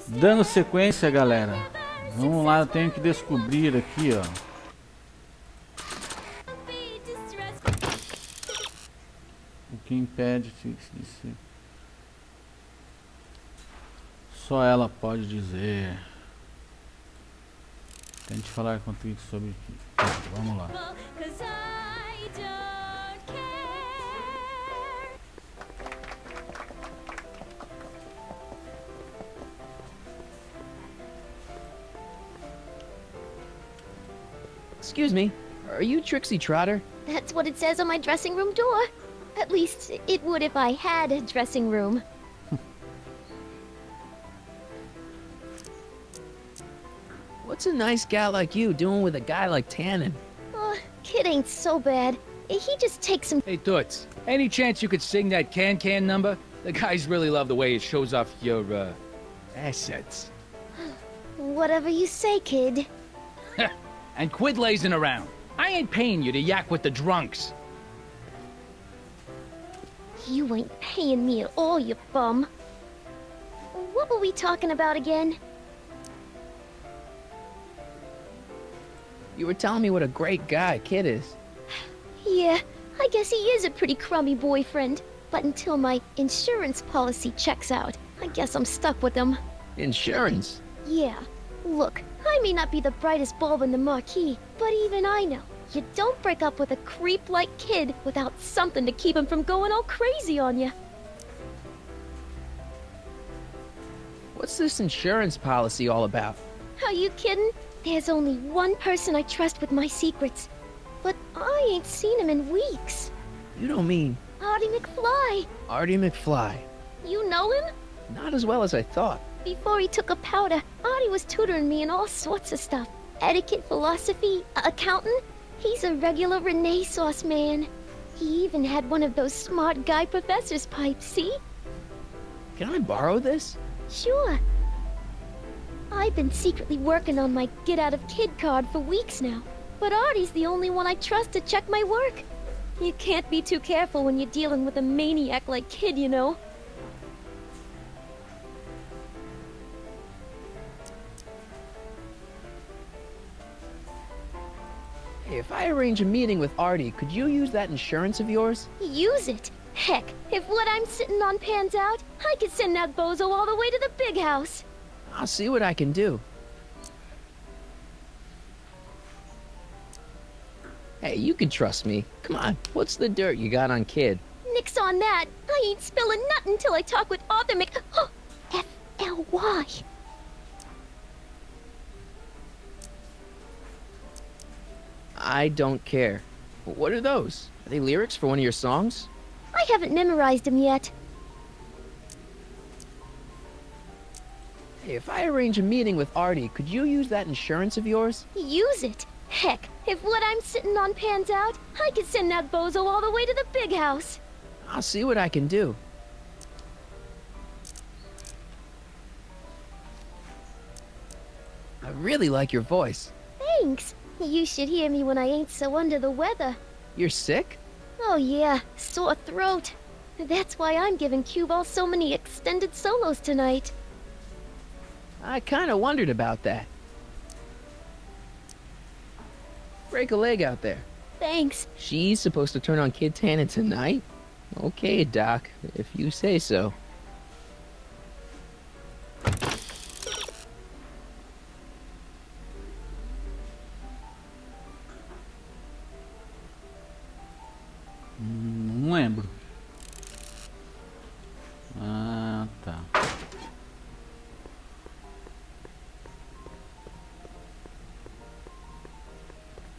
Dando sequência, galera. Vamos lá, eu tenho que descobrir aqui, ó. O que impede de ser. Só ela pode dizer. Tente falar contigo sobre aqui. Vamos lá. Excuse me, are you Trixie Trotter? That's what it says on my dressing room door. At least, it would if I had a dressing room. What's a nice gal like you doing with a guy like Tannen? Kid ain't so bad. He just takes some... Hey, Toots, any chance you could sing that can number? The guys really love the way it shows off your, assets. Whatever you say, kid. And quit lazing around. I ain't paying you to yak with the drunks. You ain't paying me at all, you bum. What were we talking about again? You were telling me what a great guy Kid is. Yeah, I guess he is a pretty crummy boyfriend. But until my insurance policy checks out, I guess I'm stuck with him. Insurance? Yeah. Look, I may not be the brightest bulb in the marquee, but even I know you don't break up with a creep like Kid without something to keep him from going all crazy on you. What's this insurance policy all about? Are you kidding? There's only one person I trust with my secrets. But I ain't seen him in weeks. You don't mean... Artie McFly. Artie McFly. You know him? Not as well as I thought. Before he took a powder, Artie was tutoring me in all sorts of stuff. Etiquette, philosophy, accounting. He's a regular Renaissance man. He even had one of those smart guy professor's pipes, see? Can I borrow this? Sure. I've been secretly working on my Get Out of Kid card for weeks now. But Artie's the only one I trust to check my work. You can't be too careful when you're dealing with a maniac like Kid, you know. Hey, if I arrange a meeting with Artie, could you use that insurance of yours? Use it. Heck, if what I'm sitting on pans out, I could send that bozo all the way to the big house. I'll see what I can do. Hey, you can trust me. Come on, what's the dirt you got on Kid? Nix on that. I ain't spilling nothing till I talk with Arthur F-L-Y. I don't care. What are those? Are they lyrics for one of your songs? I haven't memorized them yet. Hey, if I arrange a meeting with Artie, could you use that insurance of yours? Use it. Heck, if what I'm sitting on pans out, I could send that bozo all the way to the big house. I'll see what I can do. I really like your voice. Thanks. You should hear me when I ain't so under the weather. You're sick? Oh yeah, sore throat. That's why I'm giving Cue Ball so many extended solos tonight. I kinda wondered about that. Break a leg out there. Thanks. She's supposed to turn on Kid Tannen tonight? Okay, Doc, if you say so. Não lembro. Ah, tá.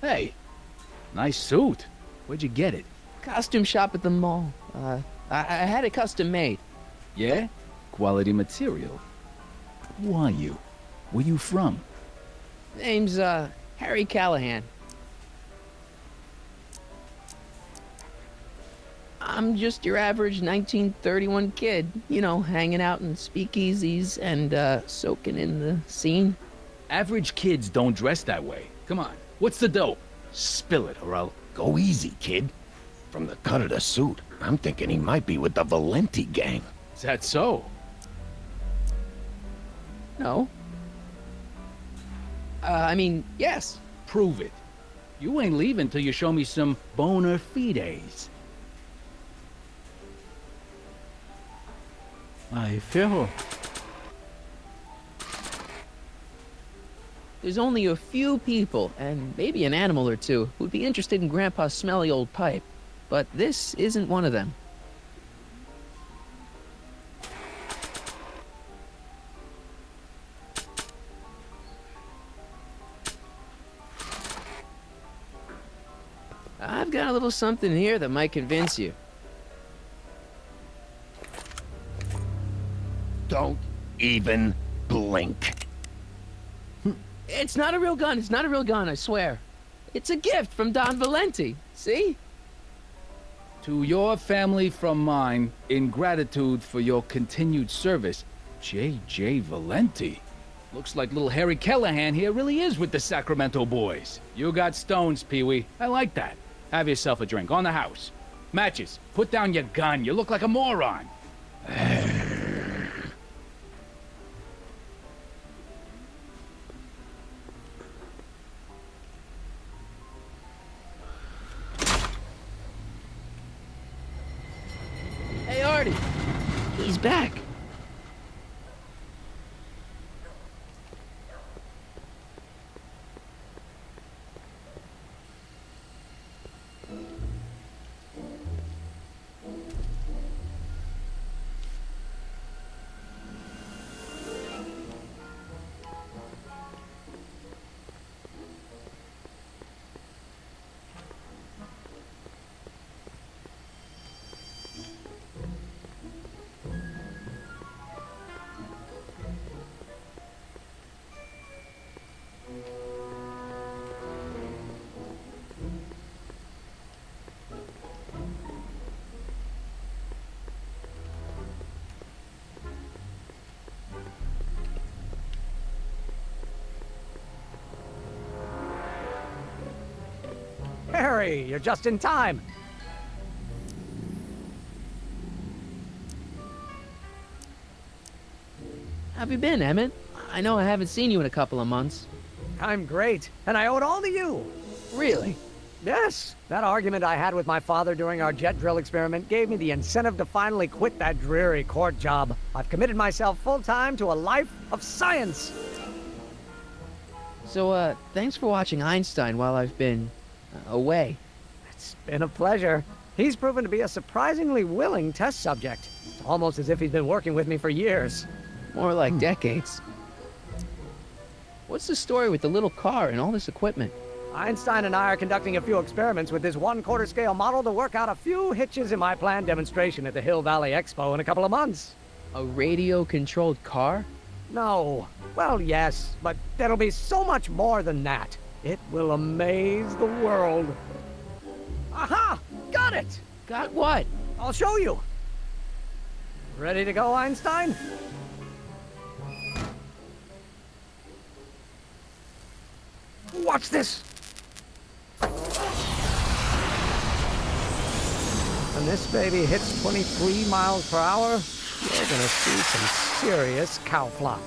Hey, nice suit. Where'd you get it? Costume shop at the mall. I had it custom made. Yeah? Quality material. Who are you? Where you from? Name's, Harry Callahan. I'm just your average 1931 kid, you know, hanging out in speakeasies and, soaking in the scene. Average kids don't dress that way. Come on, what's the dope? Spill it, or I'll... Go easy, kid. From the cut of the suit, I'm thinking he might be with the Valenti gang. Is that so? No. I mean, yes. Prove it. You ain't leaving till you show me some bona fides. Aí ferrou. There's only a few people, and maybe an animal or two, who'd be interested in Grandpa's smelly old pipe. But this isn't one of them. I've got a little something here that might convince you. Don't even blink. It's not a real gun. It's not a real gun, I swear. It's a gift from Don Valenti. See? To your family from mine, in gratitude for your continued service, J.J. Valenti. Looks like little Harry Callahan here really is with the Sacramento boys. You got stones, Pee-wee. I like that. Have yourself a drink on the house. Matches. Put down your gun. You look like a moron. Hey, Artie. He's back. Harry, you're just in time. How have you been, Emmett? I know I haven't seen you in a couple of months. I'm great, and I owe it all to you. Really? Yes, that argument I had with my father during our jet drill experiment gave me the incentive to finally quit that dreary court job. I've committed myself full-time to a life of science. So, thanks for watching Einstein while I've been away. It's been a pleasure. He's proven to be a surprisingly willing test subject. It's almost as if he's been working with me for years. More like decades. What's the story with the little car and all this equipment? Einstein and I are conducting a few experiments with this 1/4 scale model to work out a few hitches in my planned demonstration at the Hill Valley Expo in a couple of months. A radio-controlled car? No. Well, yes, but there'll be so much more than that. It will amaze the world. Aha! Got it! Got what? I'll show you. Ready to go, Einstein? Watch this! When this baby hits 23 miles per hour, you're gonna see some serious cow flop.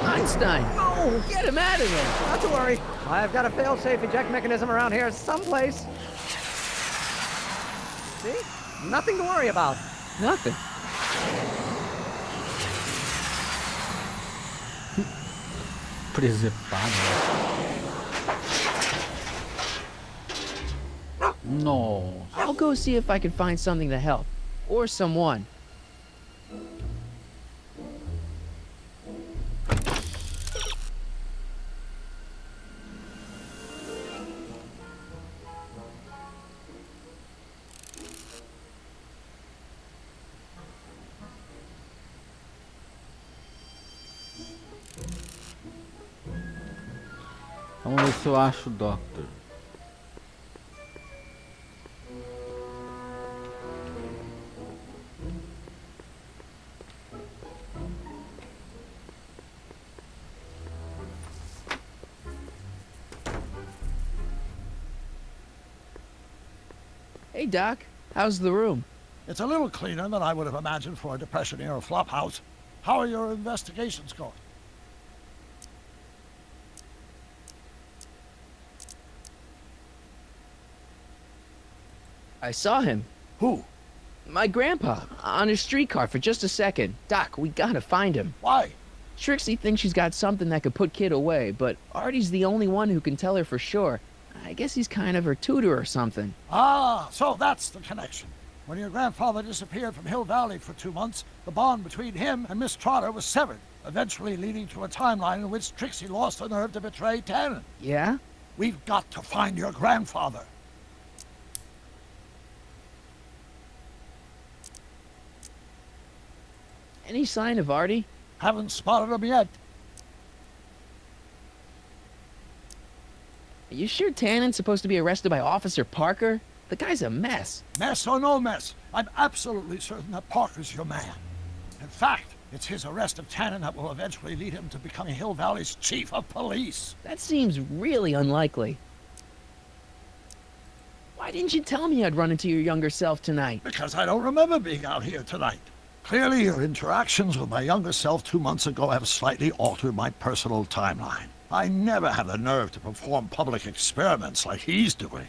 Einstein! Oh, Get him out of there! not to worry. I've got a fail-safe eject mechanism around here someplace. See? Nothing to worry about. Nothing. Presepado. Nossa. I'll go see if I can find something to help. Or someone. Vamos ver se eu acho o Doctor. Hey, Doc. How's the room? It's a little cleaner than I would have imagined for a Depression-era flophouse. How are your investigations going? I saw him. Who? My grandpa, on his streetcar for just a second. Doc, we gotta find him. Why? Trixie thinks she's got something that could put Kid away, but Artie's the only one who can tell her for sure. I guess he's kind of her tutor or something. Ah, so that's the connection. When your grandfather disappeared from Hill Valley for 2 months, the bond between him and Miss Trotter was severed, eventually leading to a timeline in which Trixie lost the nerve to betray Tannen. Yeah? We've got to find your grandfather. Any sign of Artie? Haven't spotted him yet. Are you sure Tannen's supposed to be arrested by Officer Parker? The guy's a mess. Mess or no mess, I'm absolutely certain that Parker's your man. In fact, it's his arrest of Tannen that will eventually lead him to becoming Hill Valley's chief of police. That seems really unlikely. Why didn't you tell me I'd run into your younger self tonight? Because I don't remember being out here tonight. Clearly, your interactions with my younger self 2 months ago have slightly altered my personal timeline. I never had the nerve to perform public experiments like he's doing.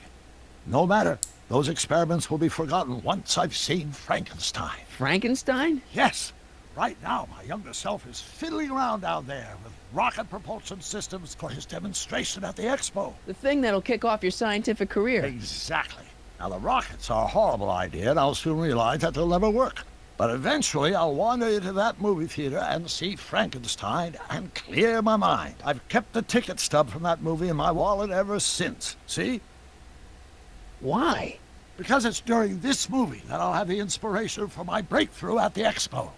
No matter, those experiments will be forgotten once I've seen Frankenstein. Frankenstein? Yes, right now my younger self is fiddling around down there with rocket propulsion systems for his demonstration at the expo. The thing that'll kick off your scientific career. Exactly. Now the rockets are a horrible idea and I'll soon realize that they'll never work. But eventually I'll wander into that movie theater and see Frankenstein and clear my mind. I've kept the ticket stub from that movie in my wallet ever since. See? Why? Because it's during this movie that I'll have the inspiration for my breakthrough at the expo.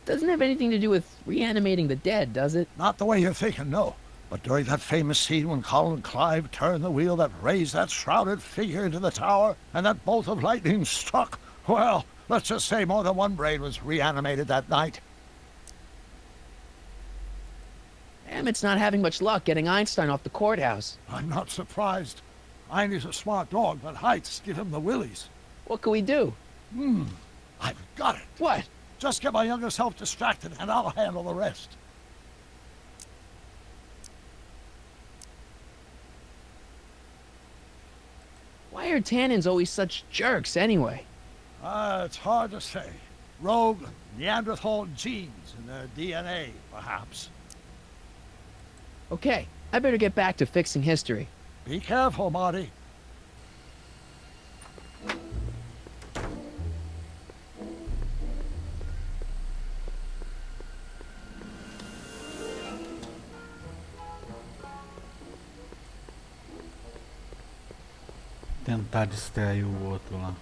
Doesn't have anything to do with reanimating the dead, does it? Not the way you're thinking, no. But during that famous scene when Colin Clive turned the wheel that raised that shrouded figure into the tower and that bolt of lightning struck, well, let's just say more than one brain was reanimated that night. Emmett's not having much luck getting Einstein off the courthouse. I'm not surprised. Einstein's a smart dog, but heights give him the willies. What can we do? I've got it. What? Just get my younger self distracted and I'll handle the rest. Why are Tannins always such jerks anyway? It's hard to say. Rogue Neanderthal genes in their DNA, perhaps. Okay, I better get back to fixing history. Be careful, Marty. Tentar distrair o outro lá.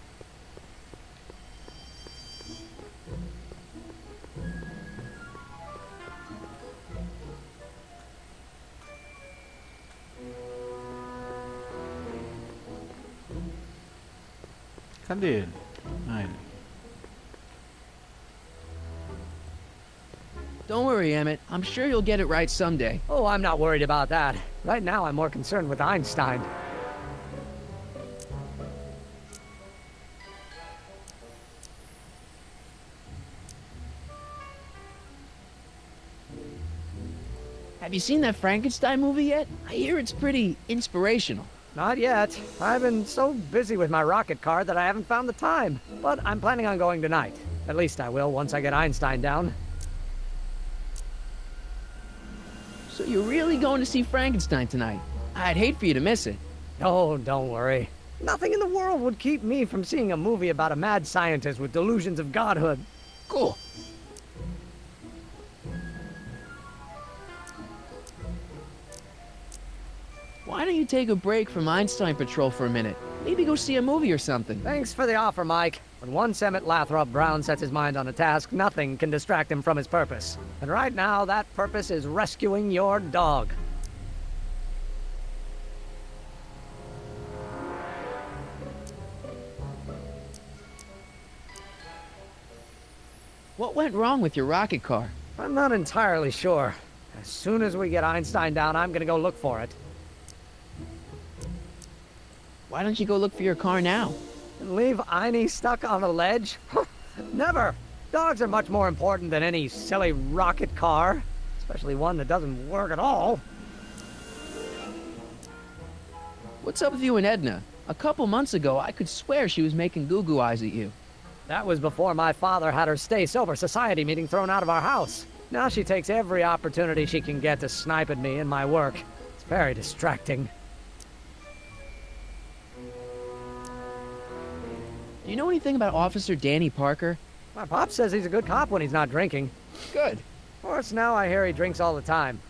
Cadê ele? Ah, ele. Don't worry, Emmett. I'm sure you'll get it right someday. Oh, I'm not worried about that. Right now, I'm more concerned with Einstein. Have you seen that Frankenstein movie yet? I hear it's pretty inspirational. Not yet. I've been so busy with my rocket car that I haven't found the time. But I'm planning on going tonight. At least I will once I get Einstein down. So you're really going to see Frankenstein tonight? I'd hate for you to miss it. Oh, don't worry. Nothing in the world would keep me from seeing a movie about a mad scientist with delusions of godhood. Cool. Why don't you take a break from Einstein Patrol for a minute? Maybe go see a movie or something. Thanks for the offer, Mike. When once Emmett Lathrop Brown sets his mind on a task, nothing can distract him from his purpose. And right now, that purpose is rescuing your dog. What went wrong with your rocket car? I'm not entirely sure. As soon as we get Einstein down, I'm gonna go look for it. Why don't you go look for your car now? And leave Einie stuck on a ledge? Never! Dogs are much more important than any silly rocket car. Especially one that doesn't work at all. What's up with you and Edna? A couple months ago, I could swear she was making goo-goo eyes at you. That was before my father had her stay sober society meeting thrown out of our house. Now she takes every opportunity she can get to snipe at me and my work. It's very distracting. Do you know anything about Officer Danny Parker? My pop says he's a good cop when he's not drinking. Good. Of course, now I hear he drinks all the time.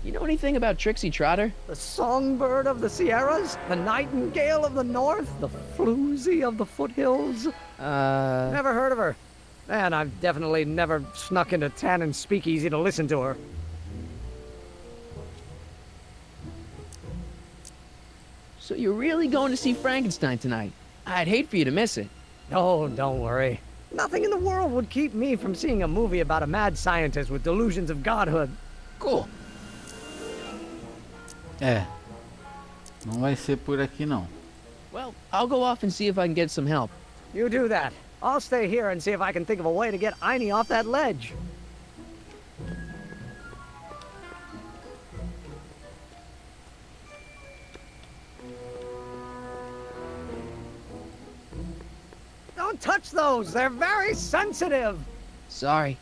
You know anything about Trixie Trotter? The songbird of the Sierras? The nightingale of the north? The floozy of the foothills? Never heard of her. And I've definitely never snuck into Tannen's speakeasy to listen to her. So you're really going to see Frankenstein tonight? I'd hate for you to miss it. Oh, don't worry. Nothing in the world would keep me from seeing a movie about a mad scientist with delusions of godhood. Cool. É. Não vai ser por aqui não. Well, I'll go off and see if I can get some help. You do that. I'll stay here and see if I can think of a way to get Einie off that ledge. Don't touch those! They're very sensitive! Sorry.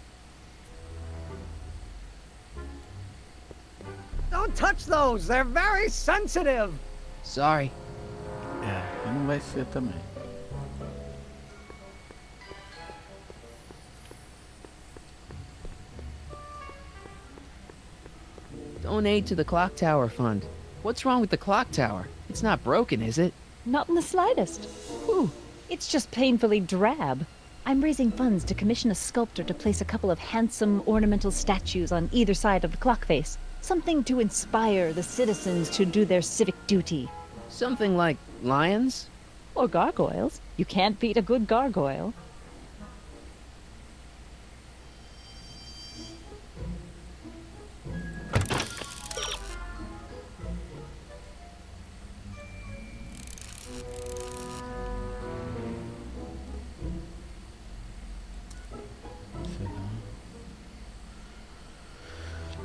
Don't touch those! They're very sensitive! Sorry. É, aqui não vai ser também. Donate to the Clock Tower Fund. What's wrong with the clock tower? It's not broken, is it? Not in the slightest. Whew. It's just painfully drab. I'm raising funds to commission a sculptor to place a couple of handsome ornamental statues on either side of the clock face. Something to inspire the citizens to do their civic duty. Something like lions? Or gargoyles. You can't beat a good gargoyle.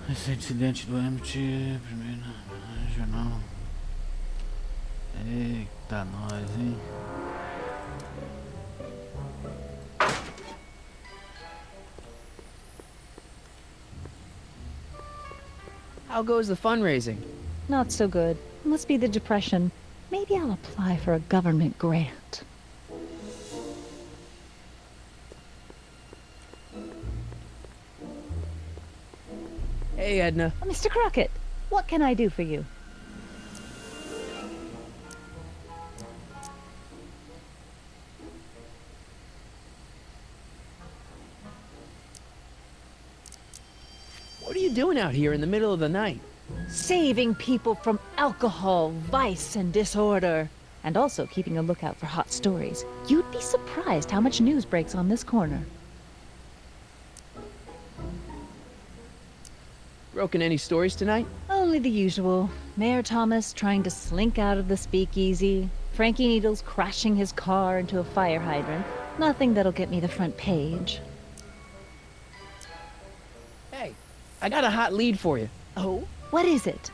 Recente incidente do MT, primeiro regional. Eita, nós, hein? How goes the fundraising? Not so good. Must be the depression. Maybe I'll apply for a government grant. Hey, Edna. Mr. Crockett, what can I do for you? What are you doing out here in the middle of the night? Saving people from alcohol, vice, and disorder. And also keeping a lookout for hot stories. You'd be surprised how much news breaks on this corner. Broken any stories tonight? Only the usual. Mayor Thomas trying to slink out of the speakeasy. Frankie Needles crashing his car into a fire hydrant. Nothing that'll get me the front page. Hey, I got a hot lead for you. Oh? What is it?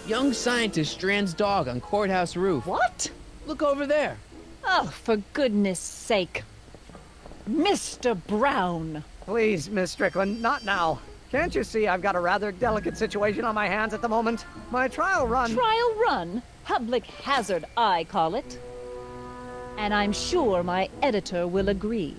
Young scientist strands dog on courthouse roof. What? Look over there. Oh, for goodness sake. Mr. Brown! Please, Miss Strickland, not now. Can't you see I've got a rather delicate situation on my hands at the moment? My trial run... Trial run? Public hazard, I call it. And I'm sure my editor will agree.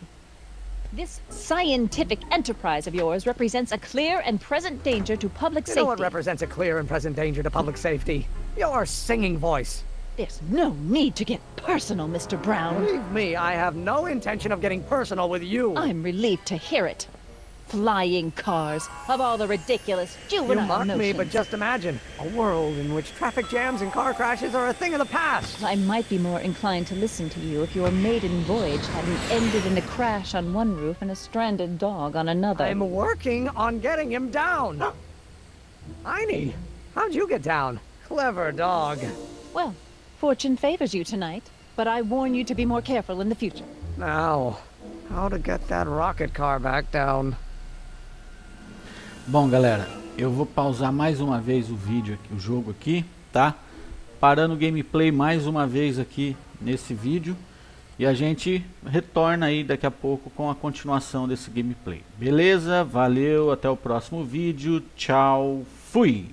This scientific enterprise of yours represents a clear and present danger to public You safety. know what represents a clear and present danger to public safety? Your singing voice. There's no need to get personal, Mr. Brown. Believe me, I have no intention of getting personal with you. I'm relieved to hear it. flying cars, of all the ridiculous You juvenile mock me, notions. but just imagine a world in which traffic jams and car crashes are a thing of the past. I might be more inclined to listen to you if your maiden voyage hadn't ended in a crash on one roof and a stranded dog on another. I'm working on getting him down. Heine, how'd you get down? Clever dog. Well, fortune favors you tonight, but I warn you to be more careful in the future. Now, how to get that rocket car back down? Bom, galera, eu vou pausar mais uma vez o vídeo aqui, o jogo aqui, tá? Parando o gameplay mais uma vez aqui nesse vídeo. E a gente retorna aí daqui a pouco com a continuação desse gameplay. Beleza? Valeu, até o próximo vídeo. Tchau, fui!